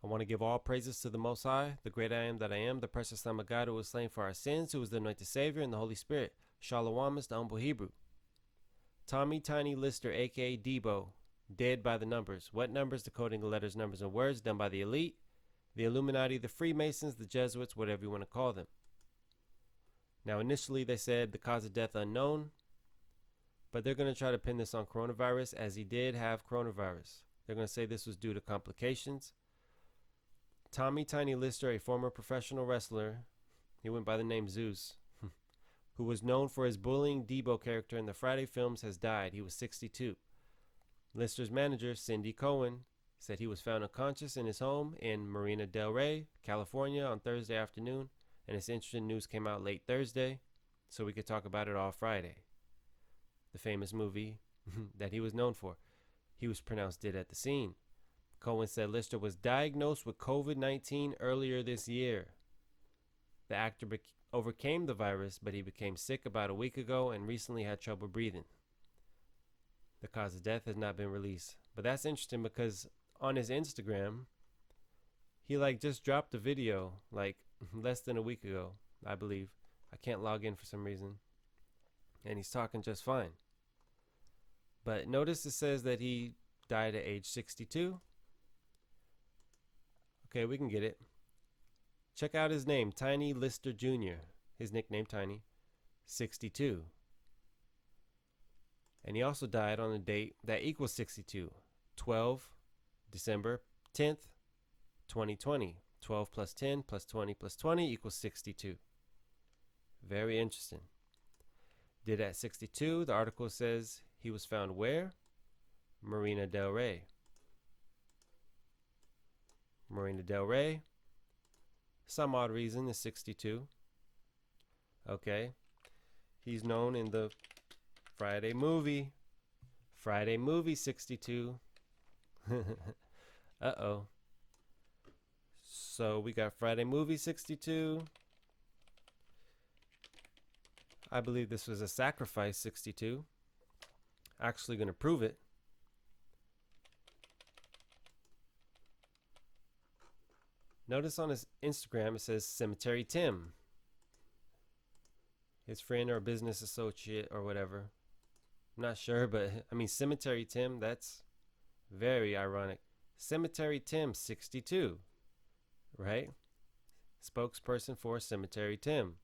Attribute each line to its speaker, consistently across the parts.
Speaker 1: I want to give all praises to the Most High, the great I am that I am, the precious Lamb of God who was slain for our sins, who is the anointed Savior, and the Holy Spirit. Shalom is the humble Hebrew. Tommy Tiny Lister, aka Deebo, dead by the numbers. What numbers? Decoding the letters, numbers, and words, done by the elite, the Illuminati, the Freemasons, the Jesuits, whatever you want to call them. Now, initially they said the cause of death unknown, but they're going to try to pin this on coronavirus, as he did have coronavirus. They're going to say this was due to complications. Tommy Tiny Lister, a former professional wrestler, he went by the name Zeus, who was known for his bullying Deebo character in the Friday films, has died. He was 62. Lister's manager, Cindy Cohen, said he was found unconscious in his home in Marina del Rey, California on Thursday afternoon, and this interesting news came out late Thursday, so we could talk about it all Friday. The famous movie that he was known for. He was pronounced dead at the scene. Cohen said Lister was diagnosed with COVID-19 earlier this year. The actor overcame the virus, but he became sick about a week ago and recently had trouble breathing. The cause of death has not been released. But that's interesting because on his Instagram, he just dropped a video less than a week ago, I believe. I can't log in for some reason. And he's talking just fine. But notice it says that he died at age 62. Okay, we can get it. Check out his name, Tiny Lister Jr., his nickname Tiny, 62. And he also died on a date that equals 62, 12 December 10th, 2020. 12 plus 10 plus 20 plus 20 equals 62. Very interesting. Did at 62, the article says he was found where? Marina del Rey. Marina del Rey. Some odd reason is 62. Okay. He's known in the Friday movie. Friday movie 62. Uh-oh. So we got Friday movie 62. I believe this was a sacrifice 62. Actually going to prove it. Notice on his Instagram it says Cemetery Tim. His friend or business associate or whatever. I'm not sure, but I mean Cemetery Tim, that's very ironic. Cemetery Tim 62, right? Spokesperson for Cemetery Tim.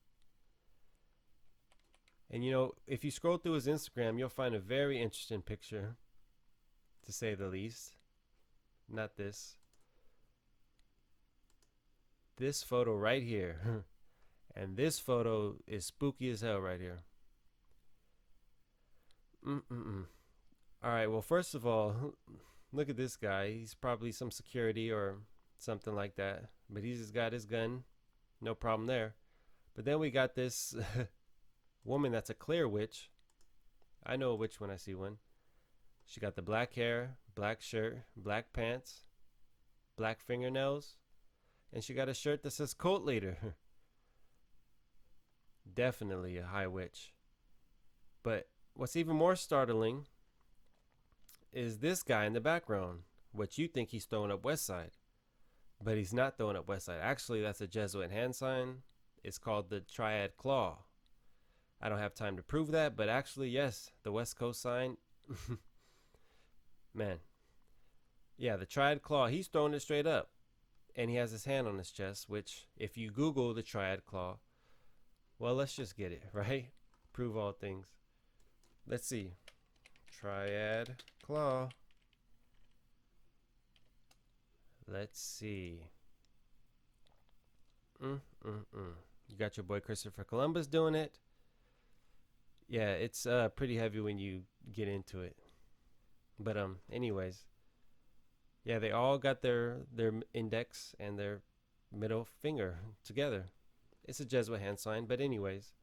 Speaker 1: And if you scroll through his Instagram, you'll find a very interesting picture, to say the least. Not this. This photo right here. And this photo is spooky as hell right here. Alright, well, first of all, look at this guy. He's probably some security or something like that. But he's just got his gun. No problem there. But then we got this woman that's a clear witch. I know a witch when I see one. She got the black hair, black shirt, black pants, black fingernails. And she got a shirt that says cult leader. Definitely a high witch. But what's even more startling is this guy in the background, which you think he's throwing up West Side. But he's not throwing up West Side. Actually, that's a Jesuit hand sign. It's called the Triad Claw. I don't have time to prove that, but actually, yes, the West Coast sign. Man. Yeah, the Triad Claw, he's throwing it straight up. And he has his hand on his chest, which, if you Google the Triad Claw, well, let's just get it, right? Prove all things. Let's see. Triad Claw. Let's see. You got your boy Christopher Columbus doing it. Yeah, it's pretty heavy when you get into it. But anyways. Yeah, they all got their index and their middle finger together. It's a Jesuit hand sign, but anyways.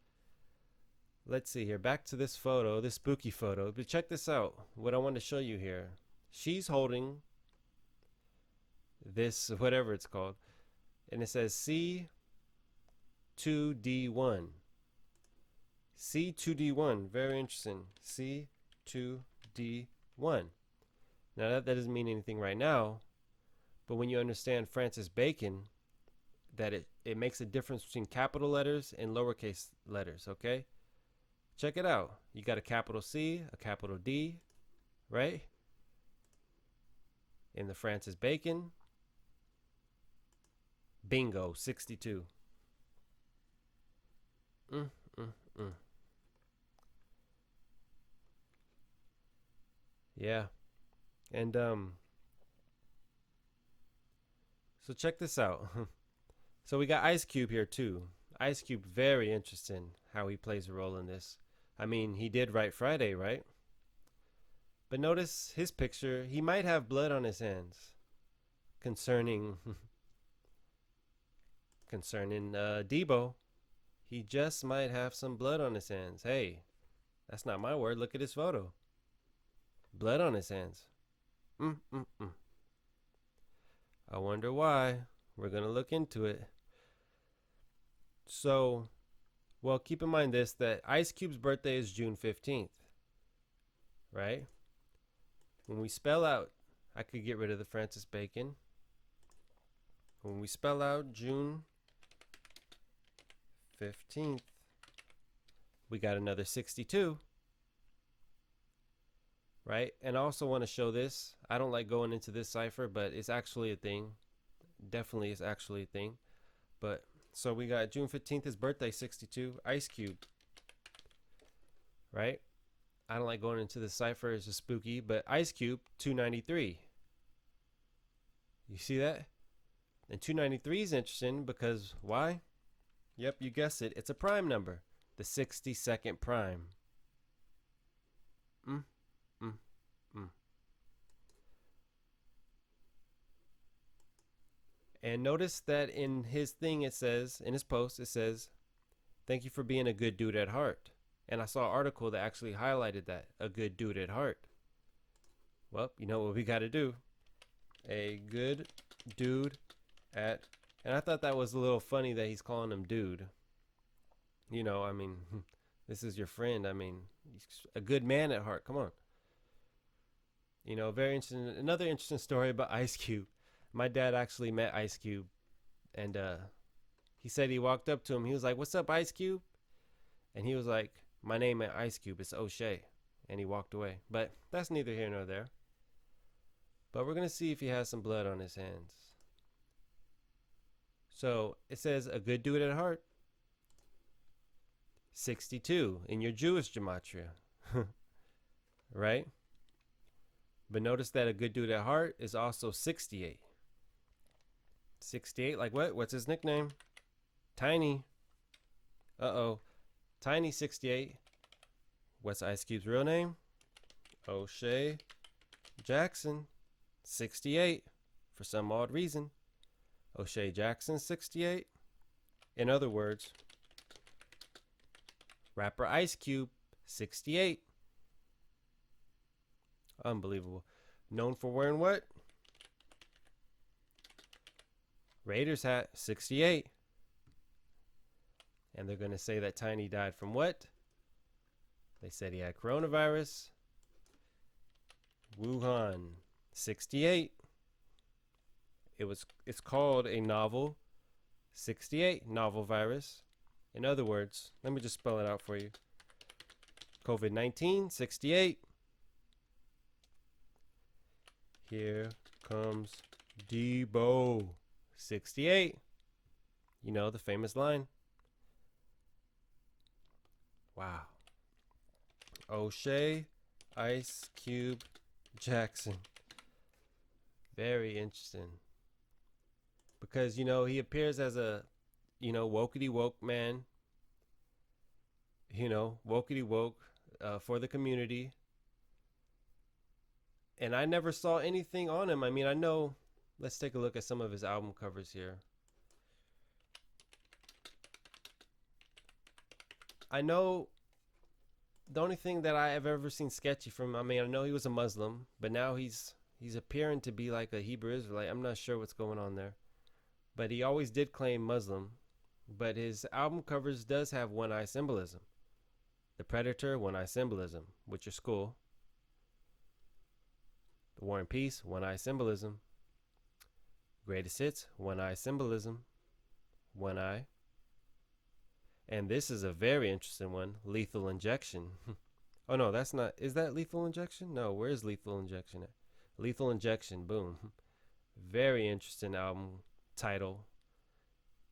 Speaker 1: Let's see here. Back to this photo, this spooky photo. But check this out. What I want to show you here. She's holding this, whatever it's called. And it says C2D1. C2D1. Very interesting. C2D1. Now that doesn't mean anything right now. But when you understand Francis Bacon, that it makes a difference between capital letters and lowercase letters, okay? Check it out. You got a capital C, a capital D, right? In the Francis Bacon. Bingo, 62. Mm, mm, mm. Yeah. And so check this out. So we got Ice Cube here too. Ice Cube, very interesting how he plays a role in this. I mean, he did write Friday, right? But notice his picture. He might have blood on his hands. Concerning Deebo, he just might have some blood on his hands. Hey, that's not my word. Look at his photo. Blood on his hands. I wonder why. We're gonna look into it. So, well, keep in mind this, that Ice Cube's birthday is June 15th, right? When we spell out, I could get rid of the Francis Bacon. When we spell out June 15th, we got another 62, right? And I also want to show this. I don't like going into this cipher, but it's actually a thing. Definitely is actually a thing. But so we got June 15th, his birthday, 62, Ice Cube, right? I don't like going into the cipher, it's just spooky, but Ice Cube, 293. You see that? And 293 is interesting because why? Yep, you guessed it. It's a prime number, the 62nd prime. Mm, mm, mm. And notice that in his thing, it says, in his post, it says, thank you for being a good dude at heart. And I saw an article that actually highlighted that, a good dude at heart. Well, you know what we got to do. A good dude at, and I thought that was a little funny that he's calling him dude. You know, I mean, this is your friend. I mean, he's a good man at heart. Come on. You know, very interesting. Another interesting story about Ice Cube. My dad actually met Ice Cube, and he said he walked up to him. He was like, "What's up, Ice Cube?" And he was like, "My name at Ice Cube is O'Shea," and he walked away. But that's neither here nor there. But we're gonna see if he has some blood on his hands. So it says a good dude at heart. 62 in your Jewish gematria, right? But notice that a good dude at heart is also 68. 68, like what? What's his nickname? Tiny. Uh-oh. Tiny 68. What's Ice Cube's real name? O'Shea Jackson 68. For some odd reason. O'Shea Jackson 68. In other words, rapper Ice Cube 68. Unbelievable. Known for wearing what? Raiders hat 68. And they're going to say that Tiny died from what? They said he had coronavirus. Wuhan 68. It's called a novel 68 novel virus. In other words, let me just spell it out for you. COVID-19 68. Here comes Deebo 68. You know, the famous line. Wow. O'Shea, Ice Cube, Jackson. Very interesting. Because, you know, he appears as a, you know, wokety woke man. You know, wokety woke for the community. And I never saw anything on him. I mean, I know, let's take a look at some of his album covers here. I know the only thing that I have ever seen sketchy from, I mean, I know he was a Muslim, but now he's appearing to be like a Hebrew Israelite. I'm not sure what's going on there. But he always did claim Muslim. But his album covers does have one eye symbolism. The Predator, one eye symbolism, which is cool. The War and Peace, one eye symbolism. Greatest hits, one eye symbolism, one eye. And this is a very interesting one, Lethal Injection. Oh no, that's not. Is that Lethal Injection? No, where's Lethal Injection at? Lethal Injection, boom. Very interesting album title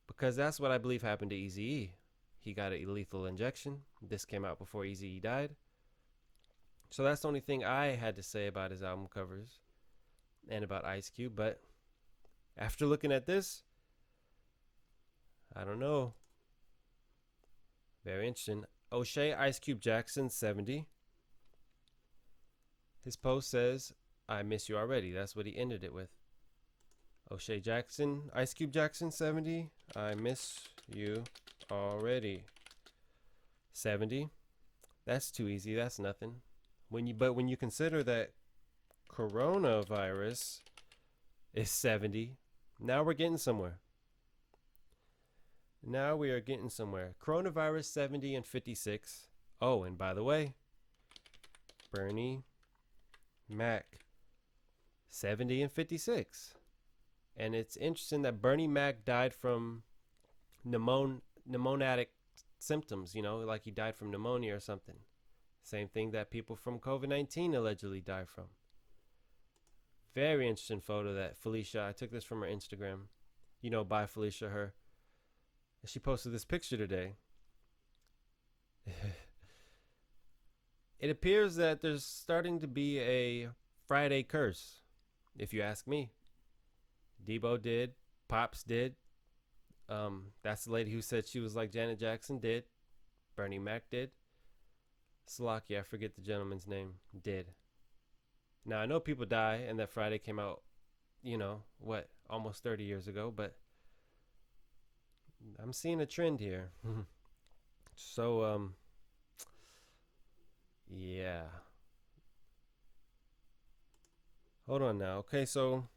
Speaker 1: because that's what I believe happened to Eazy-E. He got a lethal injection. This came out before Eazy-E died. So that's the only thing I had to say about his album covers and about Ice Cube. But after looking at this, I don't know. Very interesting. O'Shea Ice Cube Jackson 70. His post says, I miss you already. That's what he ended it with. O'Shea Jackson, Ice Cube Jackson 70. I miss you already. 70. That's too easy. That's nothing. When you consider that coronavirus is 70, now we're getting somewhere. Now we are getting somewhere. Coronavirus 70 and 56. Oh, and by the way, Bernie Mac 70 and 56. And it's interesting that Bernie Mac died from pneumonatic symptoms, like he died from pneumonia or something. Same thing that people from COVID-19 allegedly die from. Very interesting photo that Felicia, I took this from her Instagram. By Felicia, her. She posted this picture today. It appears that there's starting to be a Friday curse, if you ask me. Deebo did. Pops did. That's the lady who said she was like Janet Jackson did. Bernie Mac did. Slocky, I forget the gentleman's name, did. Now, I know people die and that Friday came out, almost 30 years ago, but I'm seeing a trend here. So, yeah. Hold on now. Okay, so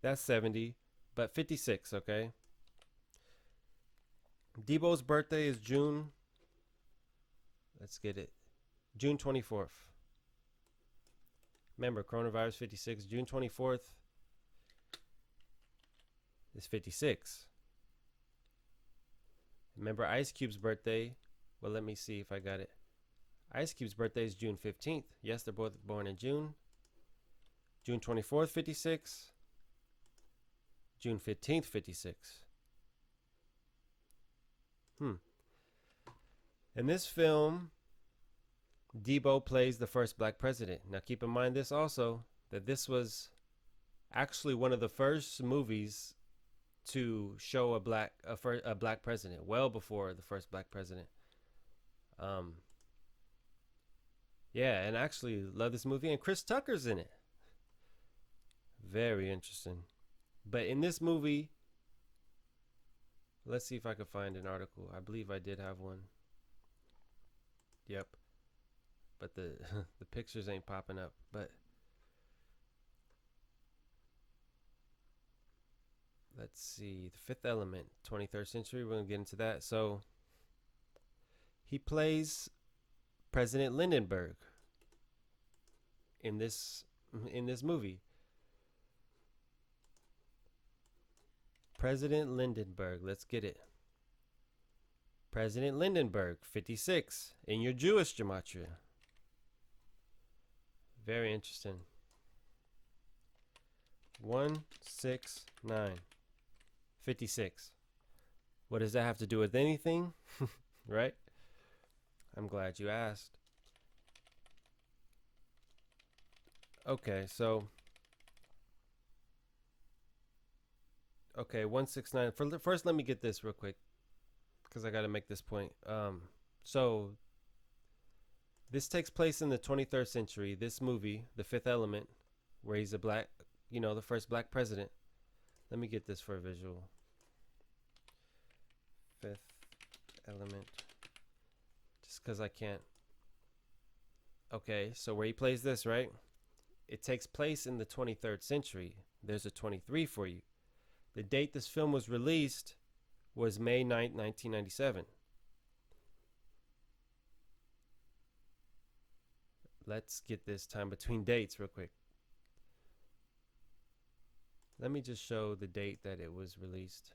Speaker 1: that's 70, but 56, okay? Deebo's birthday is June. Let's get it. June 24th. Remember, coronavirus 56. June 24th is 56. Remember Ice Cube's birthday. Well, let me see if I got it. Ice Cube's birthday is June 15th. Yes, they're both born in June. June 24th, 56. June 15th, 56. In this film, Deebo plays the first black president. Now keep in mind this also, that this was actually one of the first movies to show a black president, well before the first black president. Yeah, and I actually love this movie, and Chris Tucker's in it. Very interesting. But in this movie, let's see if I can find an article. I believe I did have one. Yep. But the the pictures ain't popping up. But let's see. The Fifth Element, 23rd century. We're going to get into that. So he plays President Lindenberg in this movie. President Lindenberg. Let's get it. President Lindenberg, 56, in your Jewish gematria. Very interesting. 169. 56. What does that have to do with anything? Right? I'm glad you asked. Okay, so. Okay, 169. First, let me get this real quick, because I got to make this point. So this takes place in the 23rd century. This movie, The Fifth Element, where he's a black, the first black president. Let me get this for a visual. Fifth Element. Just because I can't. Okay, so where he plays this, right? It takes place in the 23rd century. There's a 23 for you. The date this film was released was May 9th, 1997. Let's get this time between dates real quick. Let me just show the date that it was released.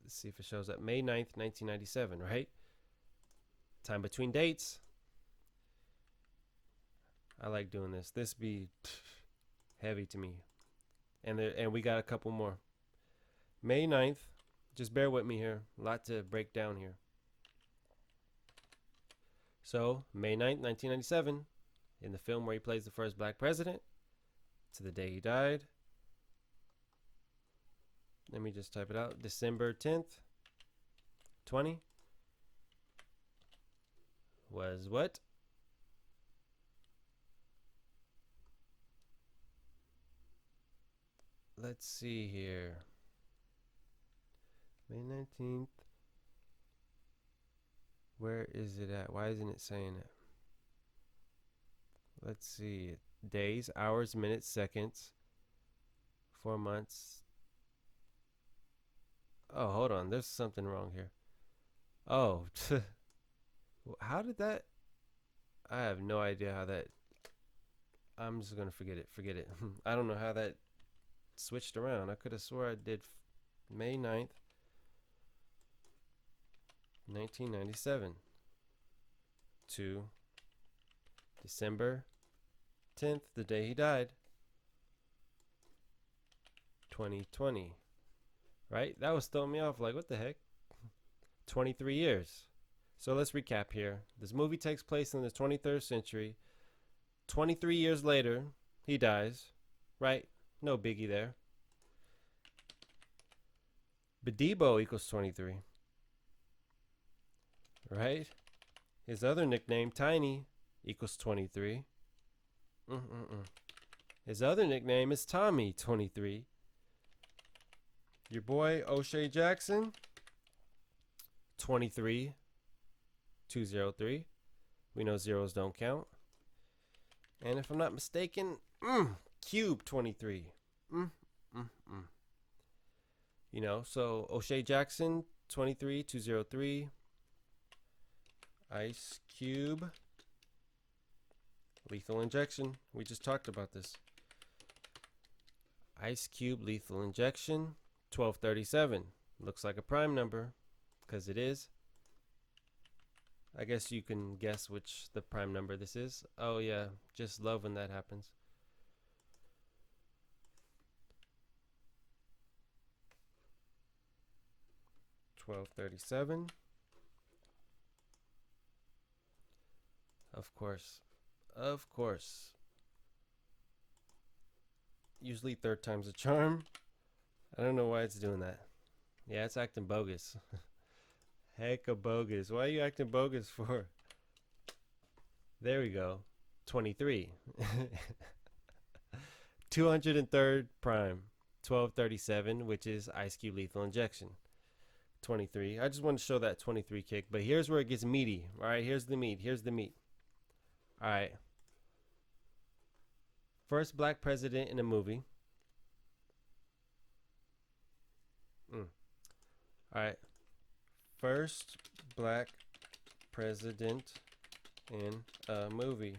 Speaker 1: Let's see if it shows up. May 9th, 1997, right? Time between dates. I like doing this. This be heavy to me. And we got a couple more. May 9th. Just bear with me here. A lot to break down here. So, May 9th, 1997, in the film where he plays the first black president, to the day he died. Let me just type it out. December 10th, 20 was what? Let's see here. May 19th. Where is it at? Why isn't it saying it? Let's see. Days, hours, minutes, seconds. 4 months. Oh, hold on. There's something wrong here. Oh, how did that? I have no idea how that. I'm just gonna forget it. Forget it. I don't know how that switched around. I could have swore I did May 9th, 1997 to December 10th, the day he died, 2020. Right? That was throwing me off. Like, what the heck? 23 years. So let's recap here. This movie takes place in the 23rd century. 23 years later, he dies. Right? No biggie there. But Deebo equals 23. Right? His other nickname, Tiny, equals 23. His other nickname is Tommy, 23. Your boy, O'Shea Jackson, 23, 203. We know zeros don't count. And if I'm not mistaken, Cube, 23. You know, so O'Shea Jackson, 23, 203. Ice Cube, Lethal Injection. We just talked about this. Ice Cube, Lethal Injection, 1237. Looks like a prime number, because it is. I guess you can guess which the prime number this is. Oh yeah, just love when that happens. $12.37. Of course. Of course. Usually third time's a charm. I don't know why it's doing that. Yeah, it's acting bogus. Heck of bogus. Why are you acting bogus for? There we go. 23. 203rd prime. 1237, which is Ice Cube Lethal Injection. 23. I just want to show that 23 kick, but here's where it gets meaty. All right, here's the meat. Here's the meat. All right. First black president in a movie. All right. First black president in a movie.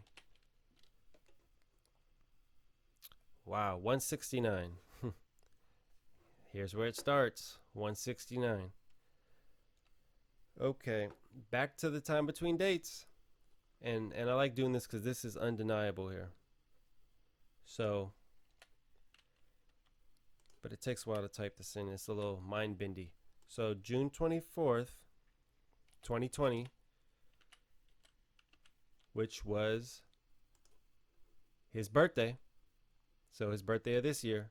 Speaker 1: Wow, 169. Here's where it starts. 169. Okay, back to the time between dates. And I like doing this because this is undeniable here. So, but it takes a while to type this in. It's a little mind bendy. So June 24th, 2020, which was his birthday. So his birthday of this year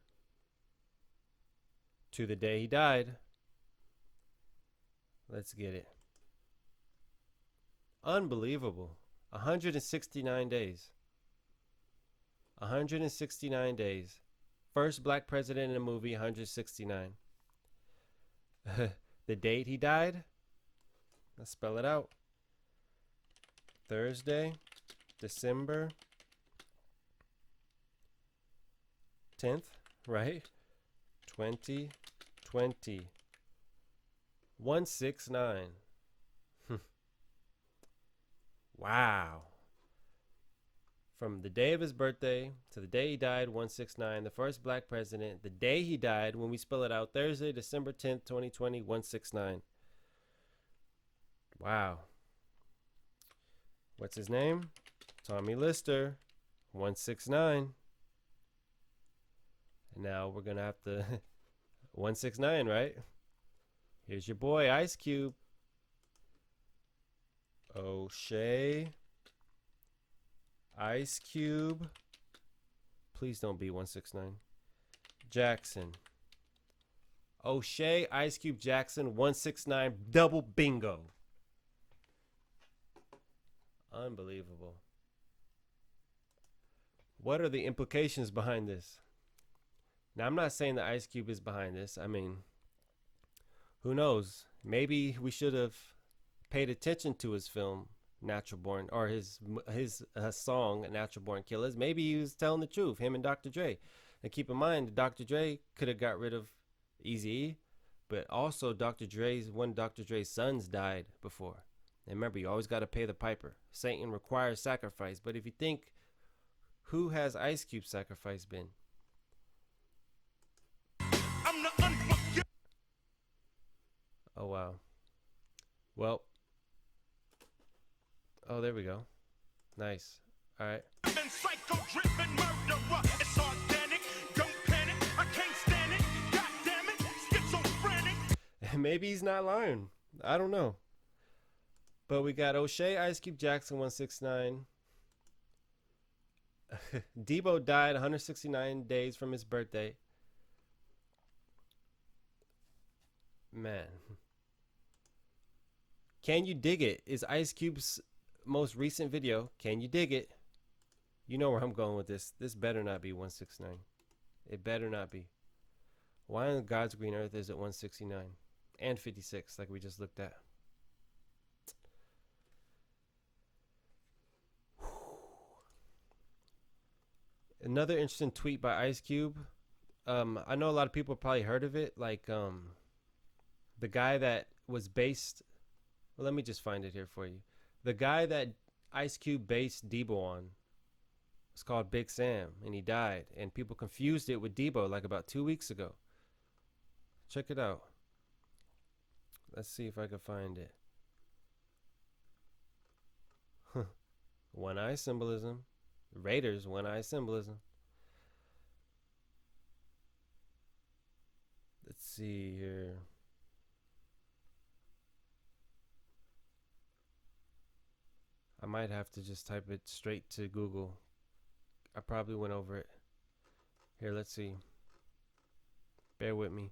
Speaker 1: to the day he died. Let's get it. Unbelievable. 169 days. 169 days. First black president in a movie, 169. The date he died? Let's spell it out. Thursday, December 10th, right? 2020. 169. Wow. From the day of his birthday to the day he died, 169, the first black president, the day he died, when we spell it out, Thursday, December 10th, 2020, 169. Wow. What's his name? Tommy Lister, 169. And now we're going to have to 169, right? Here's your boy, Ice Cube. O'Shea. Ice Cube. Please don't be 169. Jackson. O'Shea, Ice Cube, Jackson, 169. Double bingo. Unbelievable. What are the implications behind this? Now, I'm not saying that Ice Cube is behind this. I mean, who knows? Maybe we should have paid attention to his film, Natural Born, or his song, Natural Born Killers. Maybe he was telling the truth, him and Dr. Dre. And keep in mind, Dr. Dre could have got rid of Eazy-E, but also one of Dr. Dre's sons died before. And remember, you always got to pay the piper. Satan requires sacrifice. But if you think, who has Ice Cube's sacrifice been? Oh, wow. Well. Oh, there we go. Nice. All right. Maybe he's not lying. I don't know. But we got O'Shea, Ice Cube, Jackson, 169. Deebo died 169 days from his birthday. Man. Can you dig it? Is Ice Cube's most recent video. Can you dig it? You know where I'm going with this. This better not be 169. It better not be. Why on God's green earth is it 169 and 56 like we just looked at? Another interesting tweet by Ice Cube. I know a lot of people probably heard of it. Like the guy that was based. Well, let me just find it here for you. The guy that Ice Cube based Deebo on was called Big Sam, and he died. And people confused it with Deebo like about 2 weeks ago. Check it out. Let's see if I can find it. One eye symbolism. Raiders, one eye symbolism. Let's see here. I might have to just type it straight to Google. I probably went over it. Here, let's see. Bear with me.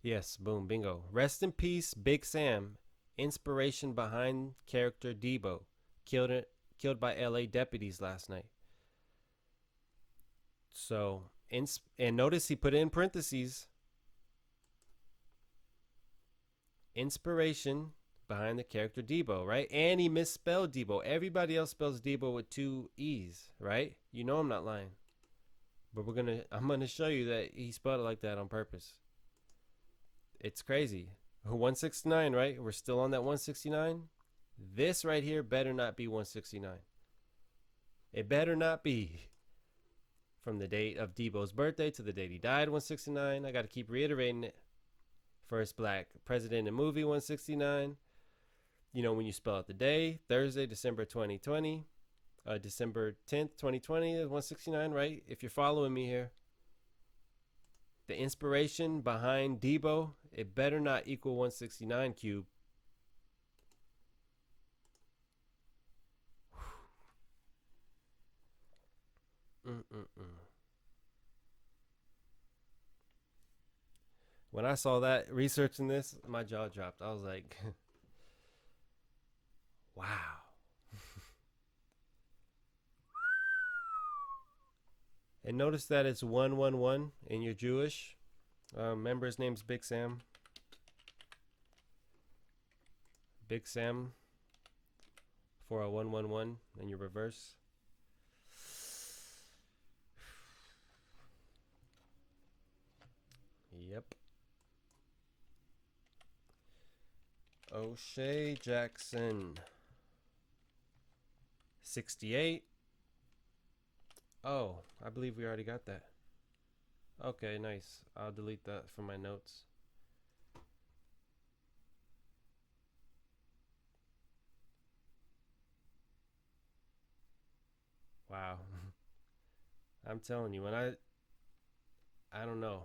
Speaker 1: Yes, boom, bingo. Rest in peace, Big Sam. Inspiration behind character Deebo. Killed by LA deputies last night. So, and notice he put it in parentheses. Inspiration behind the character Deebo, right? And he misspelled Deebo. Everybody else spells Deebo with 2 E's, right? You know I'm not lying. But I'm gonna show you that he spelled it like that on purpose. It's crazy. 169, right? We're still on that 169. This right here better not be 169. It better not be. From the date of Deebo's birthday to the date he died, 169. I got to keep reiterating it. First black president in movie, 169. You know when you spell out the day, Thursday, December 2020. December 10th, 2020 is 169, right? If you're following me here. The inspiration behind Deebo, it better not equal 169 cube. When I saw that researching this, my jaw dropped. I was like, wow. And notice that it's 111 and you're Jewish. Remember his name's Big Sam. Big Sam for a 111 and your reverse. Yep. O'Shea Jackson. 68. Oh, I believe we already got that. Okay, nice. I'll delete that from my notes. Wow. I'm telling you, when I don't know.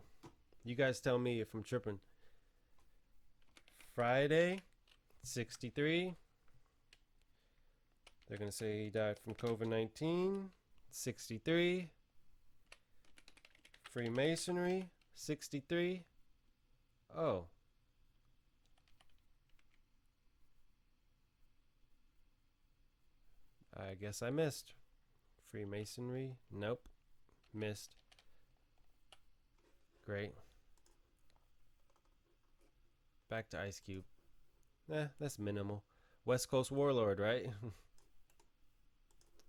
Speaker 1: You guys tell me if I'm tripping. Friday, 63. They're going to say he died from COVID-19. 63. Freemasonry, 63. Oh. I guess I missed. Freemasonry, nope. Missed. Great. Back to Ice Cube. That's minimal. West Coast Warlord, right?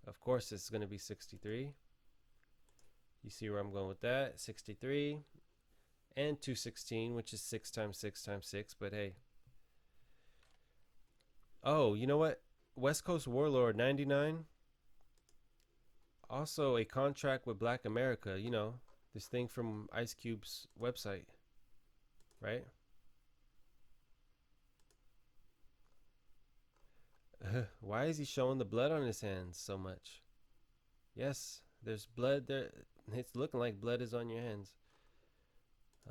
Speaker 1: Of course it's going to be 63. You see where I'm going with that. 63 and 216, which is 6 times 6 times 6, but hey. Oh, you know what? West Coast Warlord 99. Also a contract with Black America, you know, this thing from Ice Cube's website, right? Why is he showing the blood on his hands so much? Yes, there's blood there. It's looking like blood is on your hands.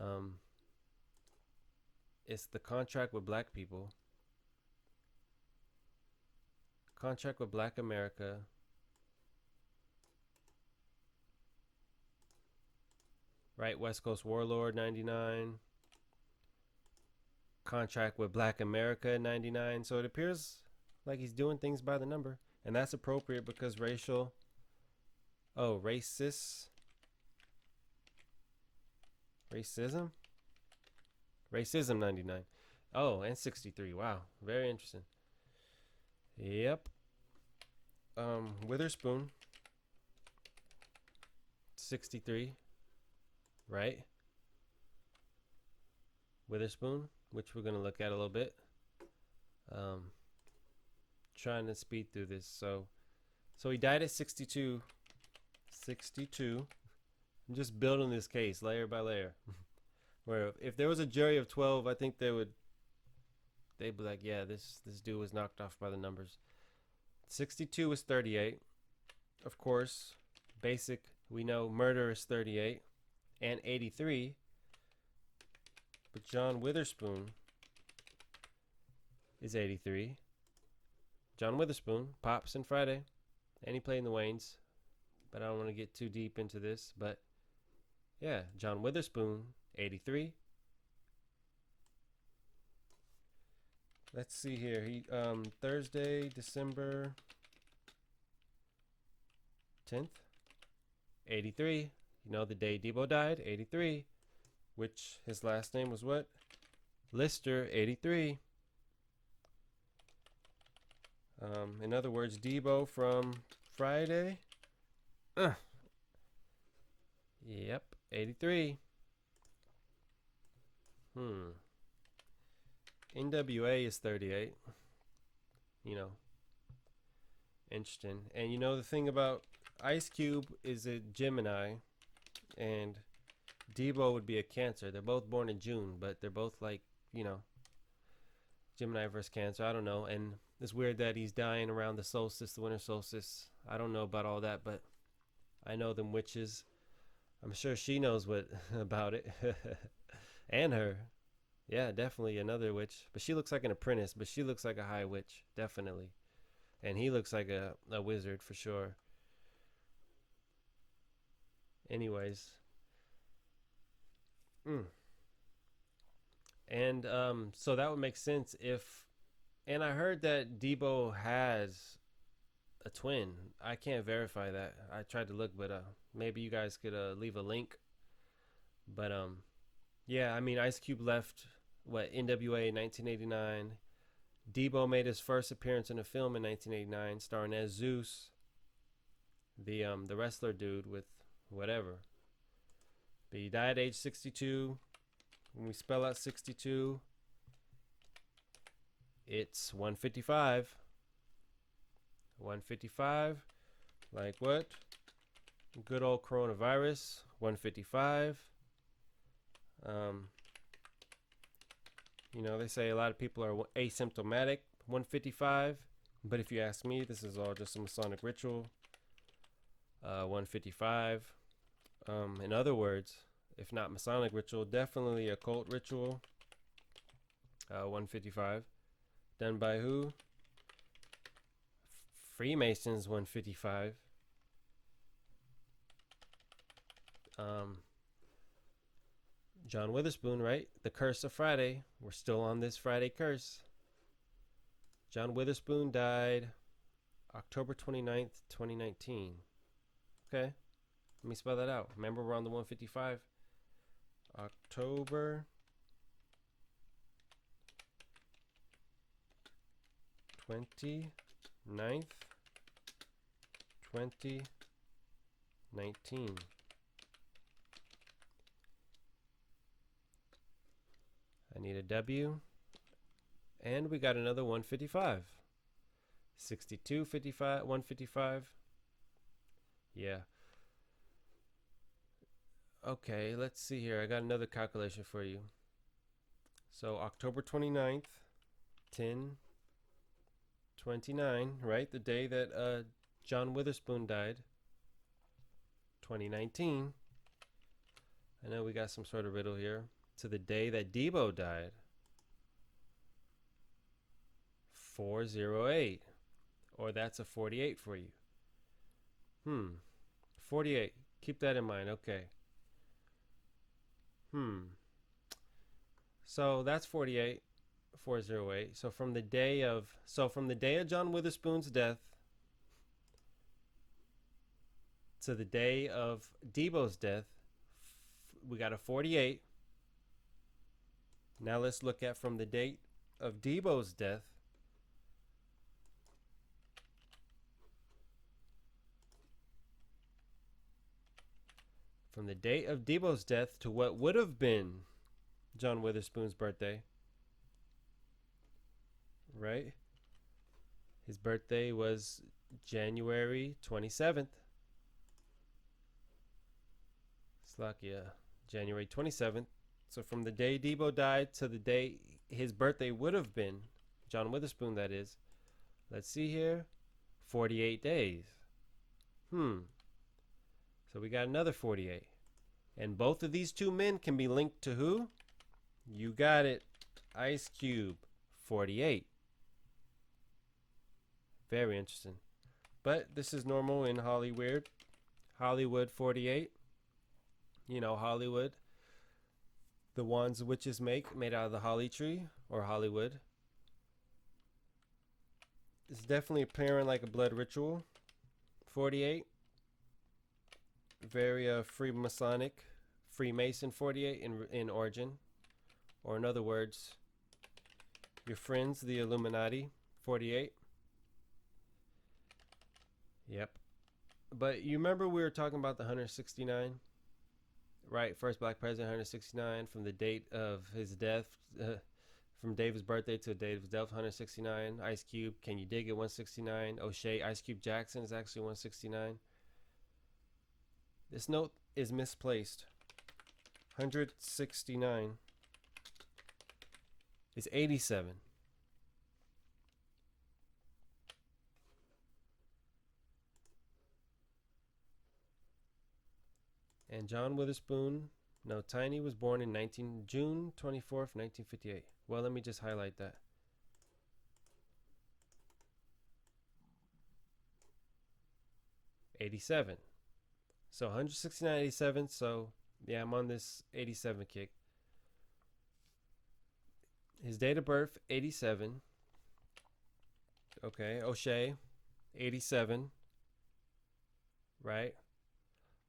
Speaker 1: Um, it's the contract with black people. Contract with Black America. Right, West Coast Warlord 99. Contract with Black America 99. So it appears like he's doing things by the number. And that's appropriate because racial. Oh, racist. Racism? Racism 99. Oh, and 63. Wow. Very interesting. Yep. Witherspoon 63. Right? Witherspoon, which we're gonna look at a little bit. Trying to speed through this. So he died at 62. 62. I'm just building this case layer by layer. Where if there was a jury of 12, I think they'd be like, yeah, this dude was knocked off by the numbers. 62 is 38. Of course, basic, we know murder is 38 and 83. But John Witherspoon is 83. John Witherspoon, Pops and Friday. And he played in the Waynes. But I don't want to get too deep into this. But yeah, John Witherspoon, 83. Let's see here. He Thursday, December 10th, 83. You know the day Deebo died, 83. Which his last name was what? Lister, 83. In other words, Deebo from Friday. Yep, 83. NWA is 38. You know, interesting. And you know the thing about Ice Cube is a Gemini, and Deebo would be a Cancer. They're both born in June, but they're both like, you know, Gemini versus Cancer. I don't know. And it's weird that he's dying around the solstice, the winter solstice. I don't know about all that, but I know them witches. I'm sure she knows what about it. And her. Yeah, definitely another witch. But she looks like an apprentice, but she looks like a high witch, definitely. And he looks like a wizard for sure. Anyways. And so that would make sense if. And I heard that Deebo has a twin. I can't verify that. I tried to look, but maybe you guys could leave a link. But yeah, I mean, Ice Cube left NWA in 1989. Deebo made his first appearance in a film in 1989, starring as Zeus, the wrestler dude with whatever. But he died at age 62. When we spell out 62, it's 155. 155. Like what? Good old coronavirus. 155. You know, they say a lot of people are asymptomatic. 155. But if you ask me, this is all just a Masonic ritual. 155. In other words, if not Masonic ritual, definitely occult ritual. 155. Done by who? Freemasons. 155. John Witherspoon, right? The Curse of Friday. We're still on this Friday curse. John Witherspoon died October 29th, 2019. Okay. Let me spell that out. Remember, we're on the 155. October 29th, 2019. I need a W. And we got another 155. 62, 55, 155. Yeah. Okay, let's see here. I got another calculation for you. So October 29th, 10/29, right? The day that John Witherspoon died. 2019. I know we got some sort of riddle here. To the day that Deebo died. 408. Or that's a 48 for you. 48. Keep that in mind. Okay. So that's 48. 408. So from the day of John Witherspoon's death to the day of Deebo's death, we got a 48. Now let's look at from the date of Deebo's death to what would have been John Witherspoon's birthday. Right? His birthday was January 27th. Slakia, January 27th. So from the day Deebo died to the day his birthday would have been, John Witherspoon that is, let's see here, 48 days. So we got another 48. And both of these two men can be linked to who? You got it. Ice Cube, 48. Very interesting. But this is normal in Hollywood. Hollywood 48. You know, Hollywood. The wands witches make, made out of the holly tree, or Hollywood. It's definitely appearing like a blood ritual. 48. Very Freemason 48 in origin. Or in other words, your friends, the Illuminati 48. Yep. But you remember we were talking about the 169? Right, first black president, 169, from the date of his death, from David's birthday to the date of his death, 169. Ice Cube, Can You Dig It, 169. O'Shea, Ice Cube Jackson is actually 169. This note is misplaced. 169 is 87. And John Witherspoon, no, Tiny was born in June 24th, 1958. Well, let me just highlight that. '87. So 169, 87. So yeah, I'm on this 87 kick. His date of birth, 87. Okay, O'Shea, 87. Right?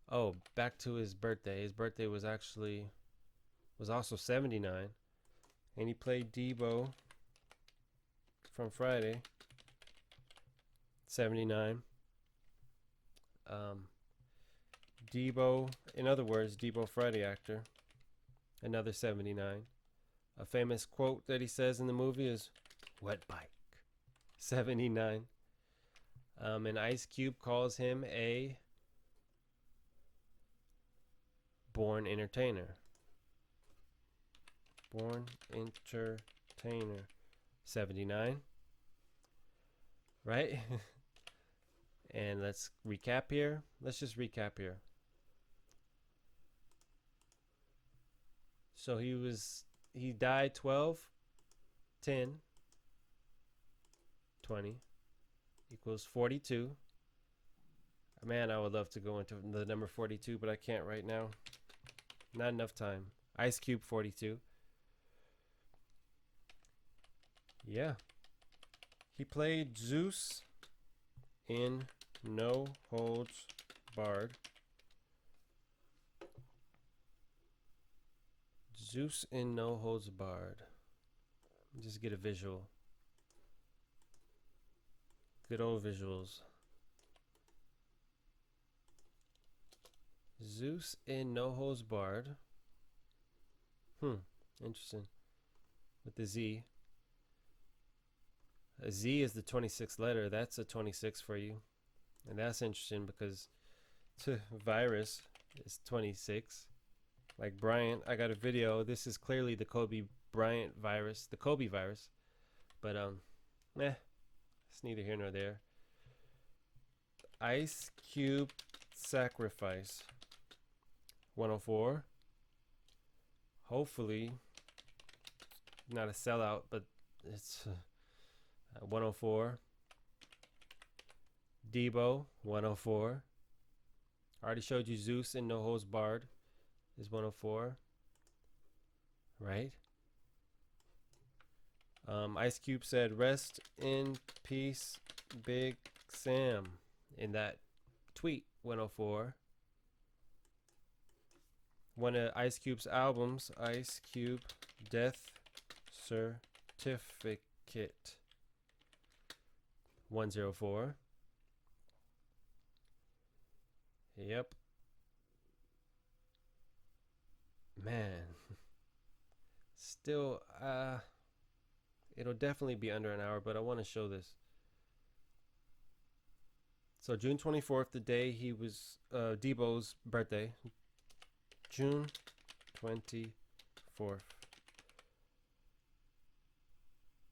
Speaker 1: Oh, back to his birthday. His birthday was also 79. And he played Deebo from Friday, 79. Deebo, in other words, Deebo Friday actor, another 79. A famous quote that he says in the movie is, "Wet bike," 79. And Ice Cube calls him a born entertainer. Born entertainer. 79. Right? And let's recap here. Let's just recap here. So he died 12, 10, 20 equals 42. Man, I would love to go into the number 42, but I can't right now. Not enough time. Ice Cube 42. Yeah. He played Zeus in No Holds Barred. Zeus in No Holds Barred. Just get a visual. Good old visuals. Zeus in No Holds Barred. Interesting. With the Z. A Z is the 26th letter. That's a 26 for you. And that's interesting because virus is 26. Like Bryant, I got a video. This is clearly the Kobe Bryant virus, the Kobe virus. But it's neither here nor there. Ice Cube sacrifice 104. Hopefully not a sellout, but it's 104. Deebo 104. I already showed you Zeus in No Holds Barred is 104. Right? Ice Cube said, "Rest in peace, Big Sam," in that tweet. 104. One of Ice Cube's albums, Ice Cube Death Certificate. 104. Yep. Man. Still, it'll definitely be under an hour, but I want to show this. So June 24th, the day he was Deebo's birthday. June 24th.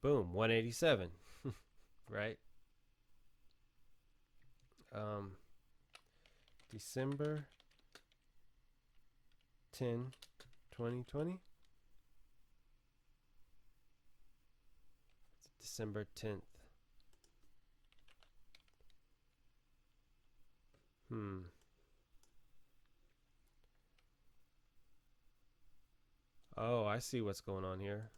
Speaker 1: Boom, 187. Right? December 10, 2020. December 10th. Oh, I see what's going on here.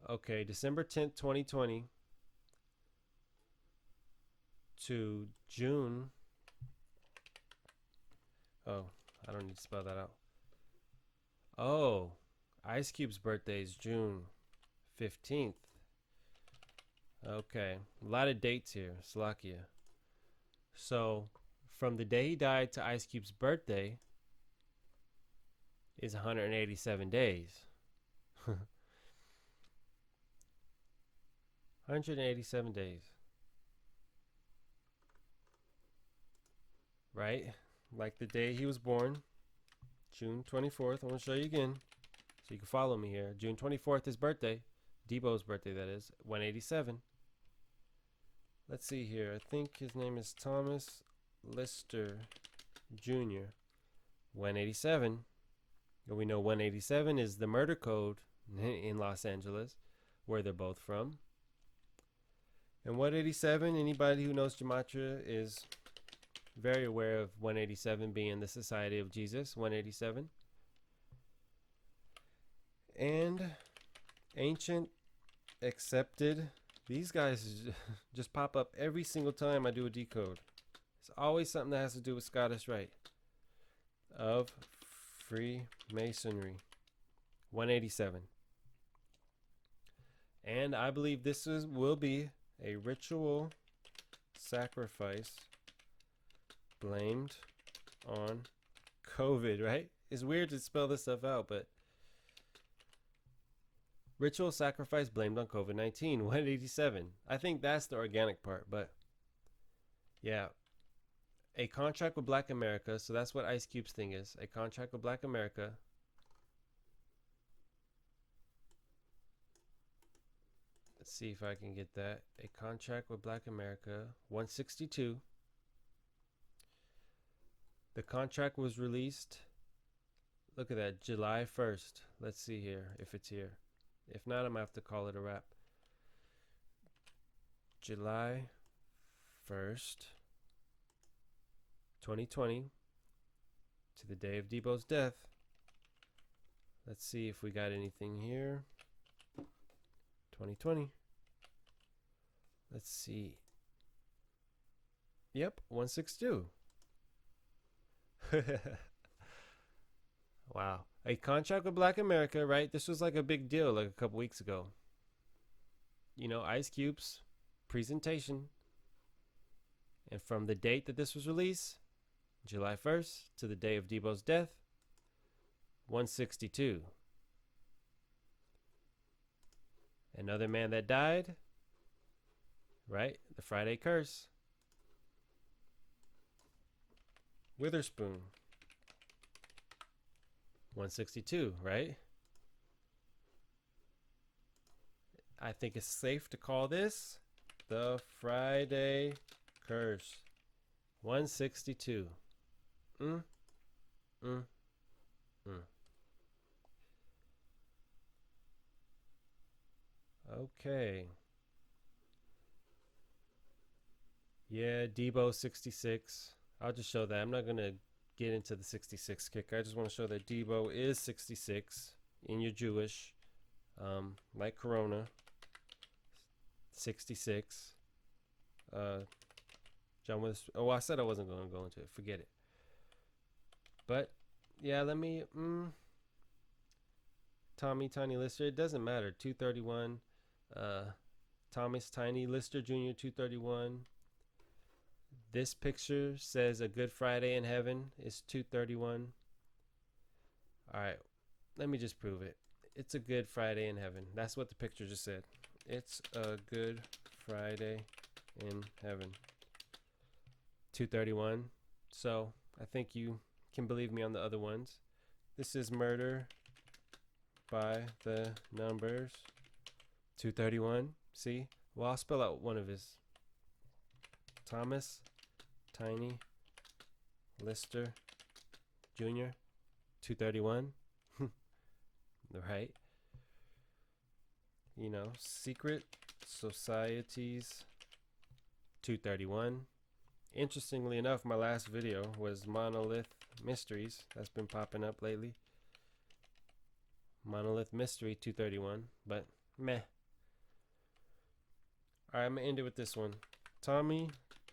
Speaker 1: Okay, December 10th, 2020 to June. Oh, I don't need to spell that out. Oh, Ice Cube's birthday is June 15th. Okay, a lot of dates here. Slovakia. So, from the day he died to Ice Cube's birthday is 187 days. 187 days. Right? Like the day he was born, June 24th. I'm going to show you again so you can follow me here. June 24th, his birthday. Deebo's birthday, that is. 187. Let's see here. I think his name is Thomas Lister Jr. 187. And we know 187 is the murder code in Los Angeles, where they're both from. And 187, anybody who knows gematria is very aware of 187 being the Society of Jesus, 187. And ancient accepted. These guys just pop up every single time I do a decode. It's always something that has to do with Scottish Rite of Freemasonry, 187. And I believe this will be a ritual sacrifice blamed on COVID, right? It's weird to spell this stuff out, but ritual sacrifice blamed on COVID-19, 187. I think that's the organic part, but Yeah, a contract with Black America. So that's what Ice Cube's thing is. A contract with Black America. Let's see if I can get that. A contract with Black America. 162. The contract was released. Look at that. July 1st. Let's see here if it's here. If not, I'm going to have to call it a wrap. July 1st, 2020. To the day of Deebo's death. Let's see if we got anything here. 2020. Let's see. Yep, 162. Wow. A contract with Black America, right? This was like a big deal like a couple weeks ago. You know, Ice Cube's presentation. And from the date that this was released, July 1st, to the day of Deebo's death, 162. Another man that died, right? The Friday Curse. Witherspoon. 162, right? I think it's safe to call this the Friday Curse. 162. Okay. Yeah, Deebo 66. I'll just show that. I'm not going to get into the 66 kick. I just want to show that Deebo is 66 and you're Jewish. Like Corona. 66. John was. Oh, I said I wasn't going to go into it. Forget it. But yeah, let me. Tommy Tiny Lister. It doesn't matter. 231. Thomas Tiny Lister Jr. 231. This picture says a Good Friday in heaven is 231. All right, let me just prove it. It's a Good Friday in heaven. That's what the picture just said. It's a Good Friday in heaven. 231. So I think you can believe me on the other ones. This is murder by the numbers. 231. See? Well, I'll spell out one of his. Thomas Tiny Lister Jr. 231. Right? You know, Secret Societies 231. Interestingly enough, my last video was Monolith Mysteries. That's been popping up lately. Monolith Mystery 231. But meh. Alright, I'm going to end it with this one. Tommy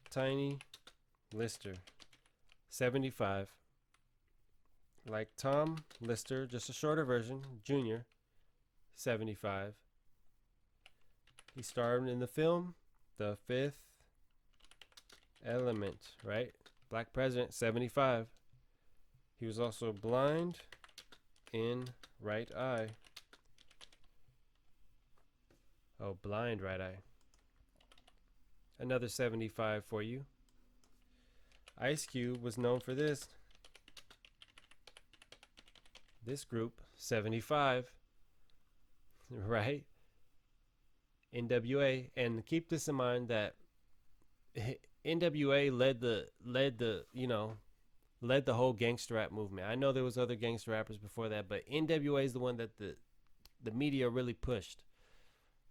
Speaker 1: Tiny Lister 75. Like Tom Lister, just a shorter version, Jr. 75. He starred in the film The Fifth Element, right? Black President, 75. He was also blind in right eye. Oh, blind right eye. Another 75 for you. Ice Cube was known for this. This group, 75. Right? NWA. And keep this in mind that NWA led the whole gangster rap movement. I know there was other gangster rappers before that, but NWA is the one that the media really pushed.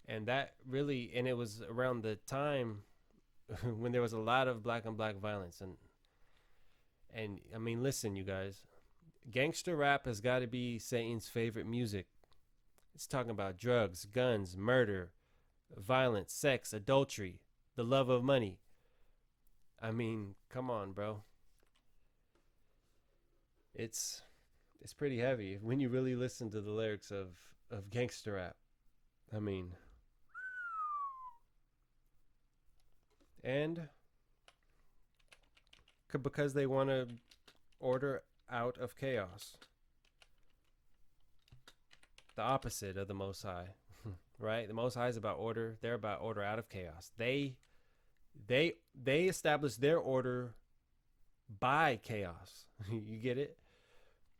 Speaker 1: And that really, and it was around the time when there was a lot of black on black violence. And I mean, listen, you guys, gangster rap has got to be Satan's favorite music. It's talking about drugs, guns, murder, violence, sex, adultery, the love of money. I mean, come on, bro. It's pretty heavy when you really listen to the lyrics of gangster rap. I mean, and because they want to order out of chaos. The opposite of the Most High, right? The Most High is about order. They're about order out of chaos. They They established their order by chaos. You get it?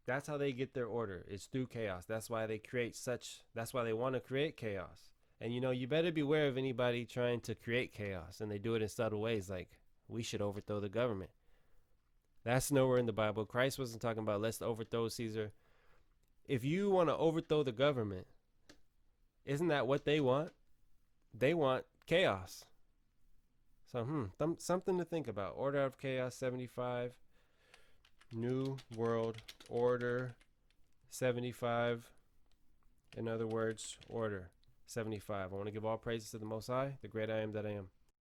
Speaker 1: That's how they get their order. It's through chaos. That's why they create such. That's why they want to create chaos. And you better beware of anybody trying to create chaos, and they do it in subtle ways, like we should overthrow the government. That's nowhere in the Bible. Christ wasn't talking about let's overthrow Caesar. If you want to overthrow the government, isn't that what they want? They want chaos. So, something to think about. Order of Chaos 75. New World Order 75. In other words, Order 75. I want to give all praises to the Most High, the great I am that I am.